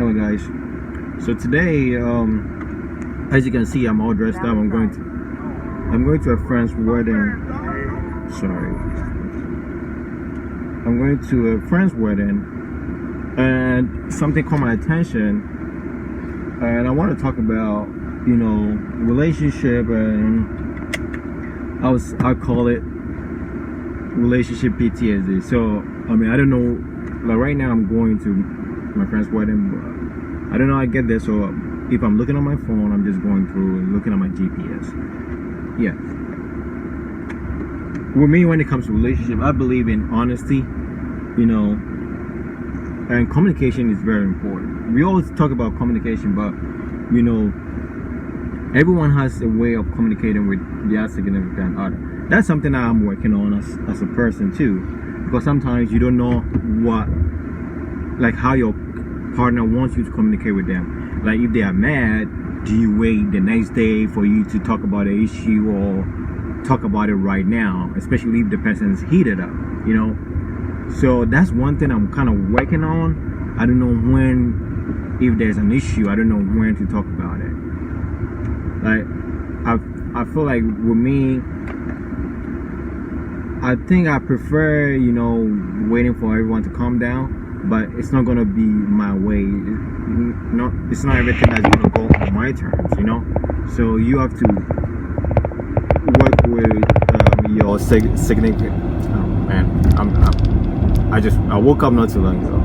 Hello guys. So today, as you can see, I'm all dressed up. I'm going to a friend's wedding. Sorry. I'm going to a friend's wedding, and something caught my attention, and I want to talk about, relationship, and I call it relationship PTSD. So I don't know. Like right now, I'm going to my friend's wedding, but I don't know how I get there. So if I'm looking on my phone, I'm just going through and looking at my GPS. Yeah. With me, when it comes to relationship, I believe in honesty, and communication is very important. We always talk about communication, but everyone has a way of communicating with their significant other. That's something I'm working on as a person too, because sometimes you don't know how your partner wants you to communicate with them. Like if they are mad, do you wait the next day for you to talk about the issue, or talk about it right now, especially if the person is heated up, So that's one thing I'm kind of working on. I don't know if there's an issue, I don't know when to talk about it. Like I feel like with me, I think I prefer, waiting for everyone to calm down, but it's not gonna be my way. It's not everything that's gonna go on my terms, So you have to work with your significant. Oh man, I woke up not too long ago.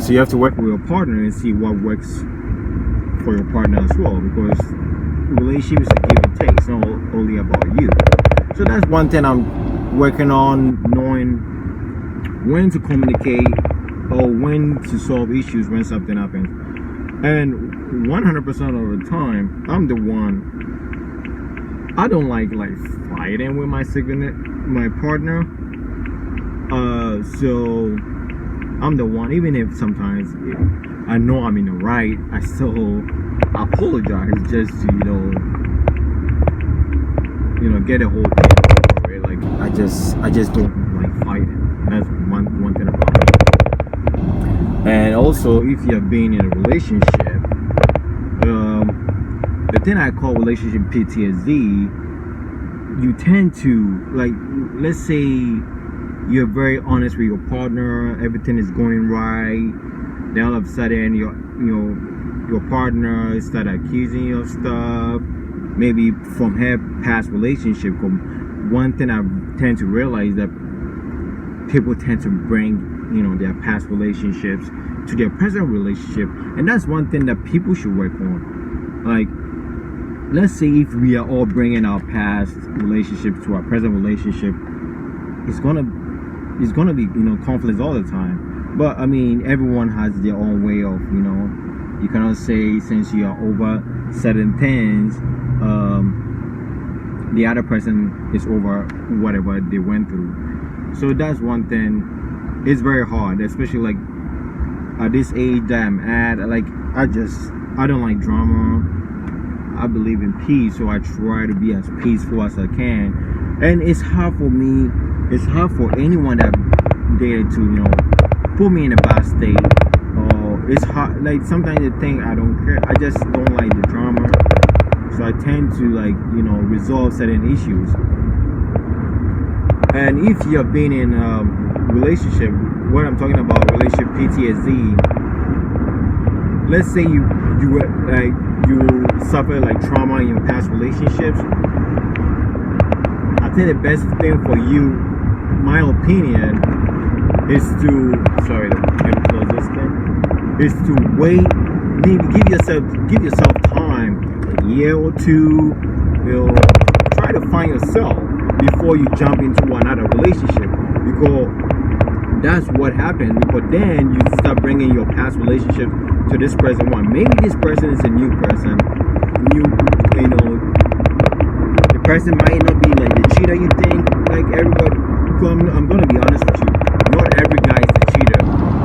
So you have to work with your partner and see what works for your partner as well, because relationship is a give and take. It's not only about you. So that's one thing I'm working on, knowing when to communicate or when to solve issues when something happens. And 100% of the time, I'm the one. I don't like fighting with my partner. So I'm the one. Even if sometimes I know I'm in the right, I still apologize just to get a whole thing over it. Like I just don't like fighting. That's one thing about me. And also, if you have been in a relationship, the thing I call relationship PTSD, you tend to, let's say you're very honest with your partner, everything is going right, then all of a sudden your partner start accusing you of stuff, maybe from her past relationship. One thing I tend to realize that people tend to bring their past relationships to their present relationship, and that's one thing that people should work on. Like, let's say if we are all bringing our past relationships to our present relationship, it's gonna be conflicts all the time. But everyone has their own way of you cannot say since you are over certain things, the other person is over whatever they went through. So that's one thing. It's very hard, especially at this age that I'm at. I don't like drama. I believe in peace, so I try to be as peaceful as I can. And it's hard for me. It's hard for anyone that dated to put me in a bad state. Or it's hard. Sometimes they think I don't care. I just don't like the drama. So I tend to resolve certain issues. And if you have been in a relationship, what I'm talking about, relationship PTSD, let's say you suffer trauma in your past relationships. I think the best thing for you, my opinion, is to wait, maybe give yourself time, a year or two, try to find yourself before you jump into another relationship, because that's what happens. Because then you start bringing your past relationship to this present one. Maybe this person is a new person. The person might not be like the cheater you think. Like everybody, I'm gonna be honest with you. Not every guy is a cheater.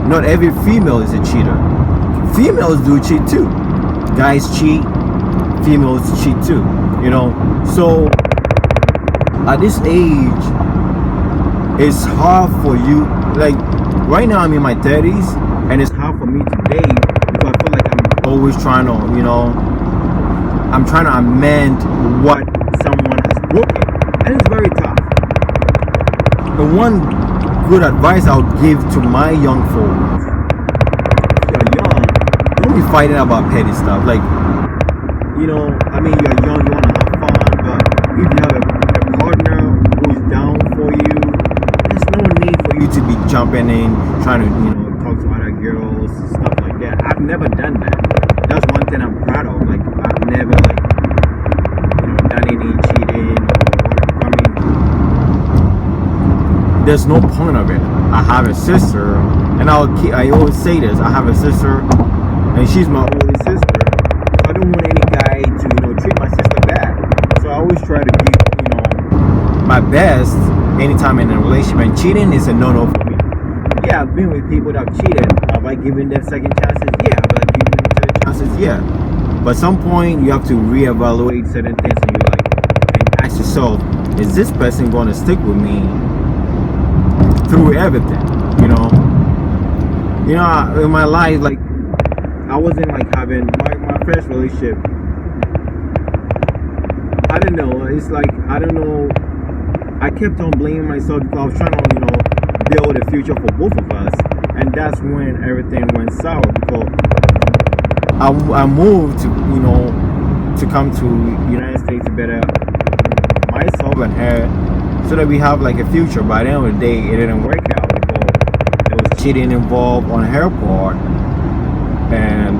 Not every female is a cheater. Females do cheat too. Guys cheat. Females cheat too. So at this age, it's hard for you. Like right now, I'm in my 30s, and it's hard for me to date always trying to, I'm trying to amend what someone has broken, and it's very tough. The one good advice I would give to my young folks: if you're young, don't be fighting about petty stuff. Like, you're young, you want to have fun, but if you have a partner who is down for you, there's no need for you to be jumping in, trying to, talk to other girls, stuff like that. I've never done that. That's one thing I'm proud of. Like, I've never, done any cheating or whatever. There's no point of it. I have a sister, and I always say this: I have a sister, and she's my older sister. So I don't want any guy to, treat my sister bad. So I always try to give, my best anytime in a relationship. And cheating is a no-no for me. Yeah, I've been with people that have cheated. Have I given them second chances? Yeah. Have I given them third chances? Yeah. But at some point, you have to reevaluate certain things, and and ask yourself: is this person going to stick with me through everything? In my life, I wasn't having my first relationship. I don't know. It's I don't know. I kept on blaming myself because I was trying to, build a future for both of us, and that's when everything went sour. Because I moved to, to come to United States to better myself and her, so that we have a future. By the end of the day, it didn't work out because there was cheating involved on her part, and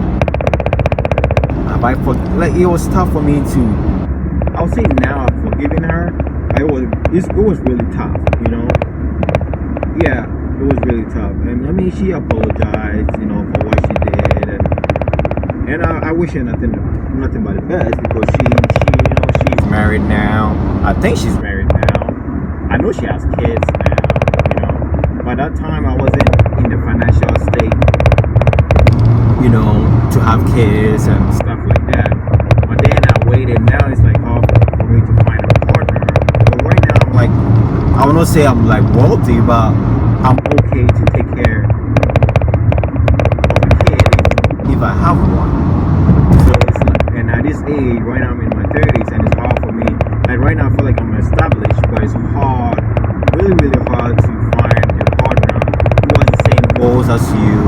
it was tough for me to. I'll say now I've forgiven her. It was really tough, Yeah, it was really tough, and she apologized, for what she did, and I wish her nothing but the best, because she's married now. I think she's married now. I know she has kids now. By that time I wasn't in the financial state, to have kids and stuff like that. But then I waited. Now it's hard for me to find a partner. But right now I will not say I'm wealthy, but I'm okay to take care of a kid if I have one. So it's and at this age, right now I'm in my 30s, and it's hard for me. And right now I feel like I'm established, but it's hard, really, really hard to find a partner who has the same goals as you,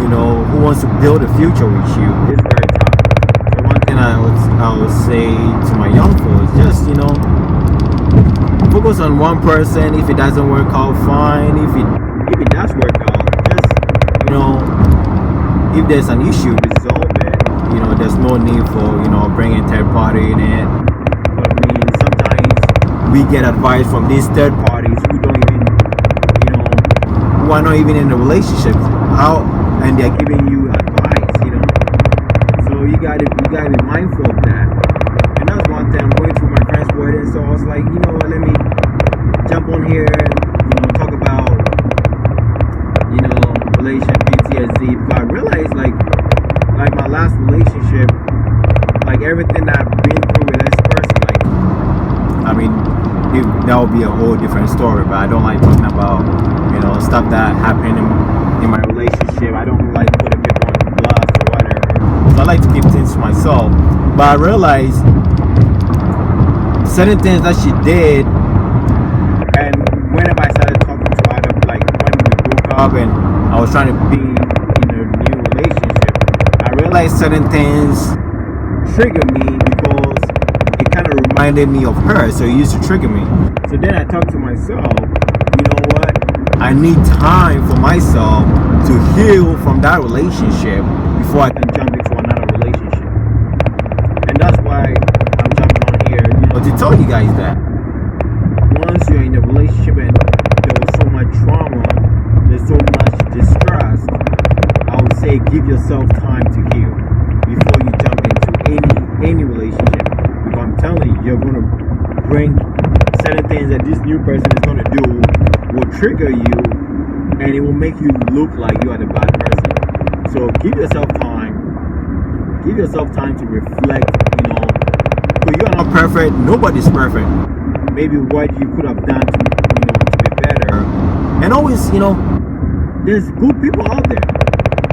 who wants to build a future with you. It's very tough. So one thing I would say to my young folks, just, focus on one person. If it doesn't work out, fine. If it does work out, just, if there's an issue, resolve it. There's no need for, bringing third party in it. But sometimes we get advice from these third parties who don't even, who are not even in a relationship. And they're giving you advice, So you gotta be mindful of that. And that's one thing. I'm going through my friend's wedding, so I was like, let me jump on here and talk about relationship PTSD, because I realized like my last relationship, everything that I've been through with this person, that would be a whole different story. But I don't like talking about stuff that happened in my relationship. I don't like putting people on blast or whatever. So I like to keep things to myself. But I realized certain things that she did, and whenever I started talking to her, when we broke up and I was trying to be in a new relationship, I realized certain things triggered me because it kind of reminded me of her. So it used to trigger me. So then I talked to myself, what? I need time for myself to heal from that relationship before I can jump into another relationship. And that's why I'm jumping on here, to tell you guys that once you're in a relationship and there was so much trauma, there's so much distress, I would say give yourself time to heal before you jump into any relationship. Because I'm telling you, you're going to bring certain things that this new person is going to do will trigger you, and it will make you look like you are the bad person. So give yourself time to reflect, because you are not perfect. Nobody's perfect. Maybe what you could have done to be better. And always, there's good people out there.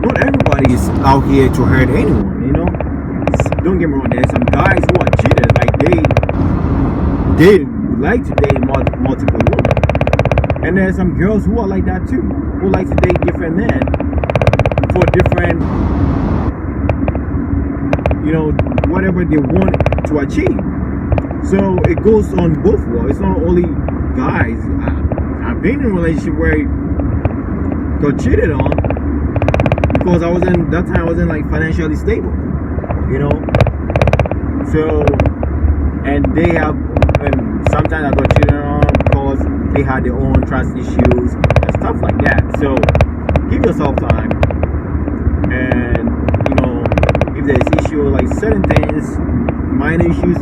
not everybody is out here to hurt anyone, you know. Don't get me wrong, there's some guys who are cheaters, like they like to date multiple women. And there's some girls who are like that too, who like to date different men for different, you know, whatever they want to achieve. So it goes on both ways. It's not only guys. I've been in a relationship where I got cheated on because I wasn't like financially stable, you know. So, and sometimes I got cheated on because they had their own trust issues and stuff like that. So give yourself time, and you know, if there's issue like certain things, minor issues,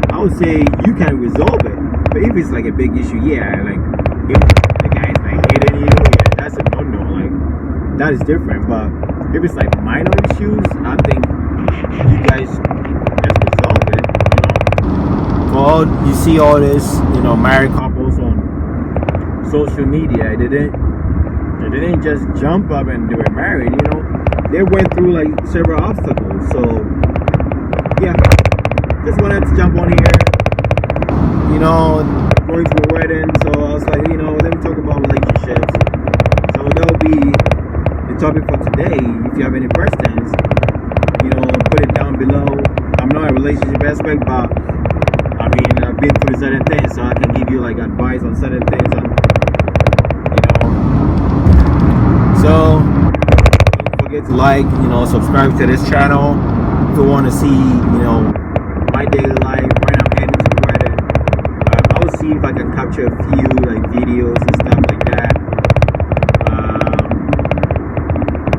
I would say you can resolve it. But if it's like a big issue, yeah, like if the guy's like hitting you, yeah, that's a no-no. Like that is different. But if it's like minor issues, I think you guys just resolve it. You know, you see all this, you know, married couples on social media. They didn't just jump up and they were married. You know, they went through like several obstacles. So yeah. Just wanted to jump on here, you know, going to a wedding, so I was like, you know, let me talk about relationships. So that'll be the topic for today. If you have any questions, you know, put it down below. I'm not a relationship expert, but I mean, I've been through certain things, so I can give you like advice on certain things, and you know. So don't forget to like, you know, subscribe to this channel if you want to see, you know, my daily life when I'm heading to the wedding. I will see if I can capture a few like videos and stuff like that.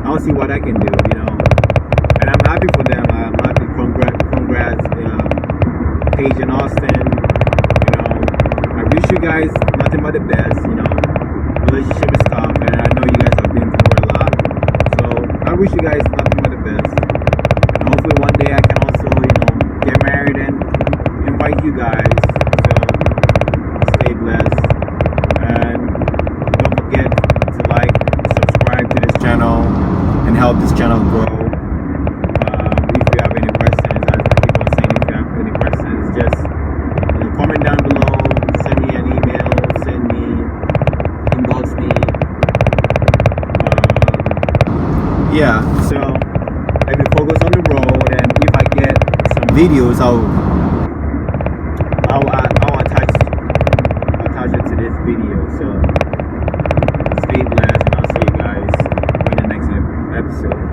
I'll see what I can do, you know. And I'm happy for them. I'm happy. Congrats, Paige and Austin. You know, I wish you guys nothing but the best. You know, relationship is tough, and I know you guys have been through a lot. So I wish you guys nothing but the best. And hopefully one day I can also, you know, get married and invite you guys. So stay blessed, and don't forget to like, subscribe to this channel, and help this channel grow. If you have any questions, as I keep on saying, if you have any questions, just, you know, comment down below, send me an email, inbox me. Yeah, so let me focus on the road, and if I get some videos, I'll attach it to this video. So stay blessed, and I'll see you guys in the next episode.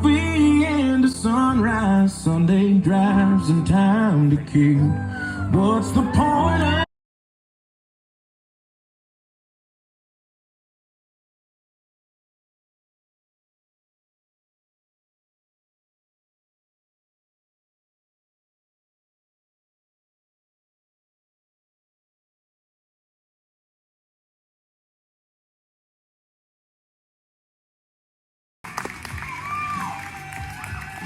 We in the sunrise, Sunday drives and time to kill. What's the point of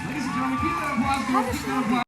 Ladies and gentlemen, keep that applause going.